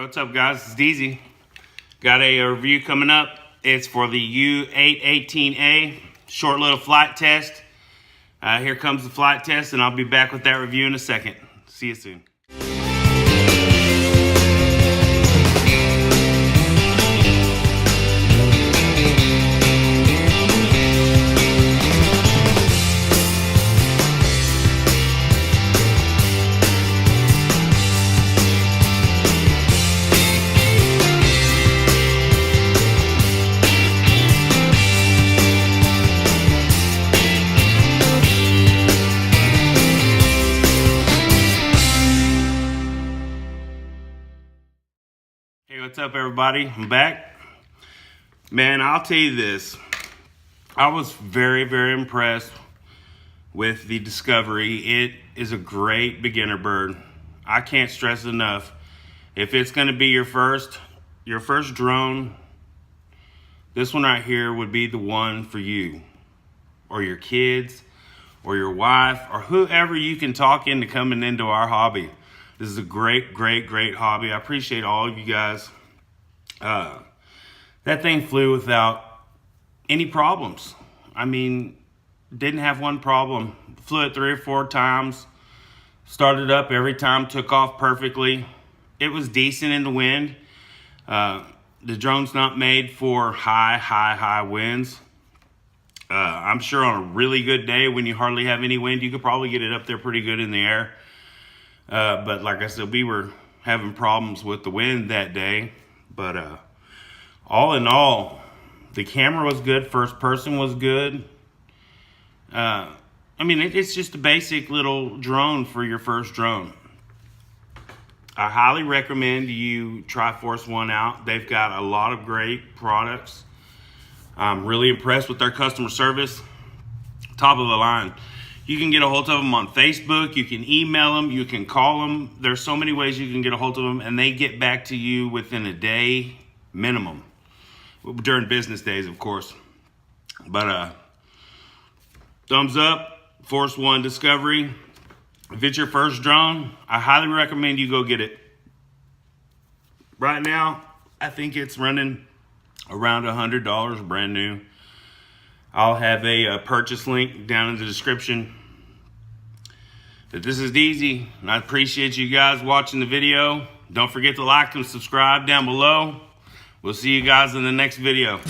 What's up, guys? It's DZ. Got a review coming up. It's for the U818A short little flight test. Here comes the flight test, and I'll be back with that review in a second. See you soon. Hey, what's up, everybody? I'm back. Man, I'll tell you this. I was very, very impressed with the Discovery. It is a great beginner bird. I can't stress enough. If it's going to be your first drone, this one right here would be the one for you, or your kids, or your wife, or whoever you can talk into coming into our hobby. This is a great, great, great hobby. I appreciate all of you guys. That thing flew without any problems. I mean, didn't have one problem. Flew it 3 or 4 times. Started up every time, took off perfectly. It was decent in the wind. The drone's not made for high winds. I'm sure on a really good day when you hardly have any wind, you could probably get it up there pretty good in the air. But like I said, we were having problems with the wind that day. But all in all, the camera was good. First person was good. I mean, it's just a basic little drone for your first drone. I highly recommend you try Force1 out. They've got a lot of great products. I'm really impressed with their customer service. Top of the line. You can get a hold of them on Facebook. You can email them. You can call them. There's so many ways you can get a hold of them, and they get back to you within a day minimum. During business days, of course. But thumbs up, Force1 Discovery. If it's your first drone, I highly recommend you go get it. Right now, I think it's running around $100 brand new. I'll have a purchase link down in the description. But this is DZ, and I appreciate you guys watching the video. Don't forget to like and subscribe down below. We'll see you guys in the next video.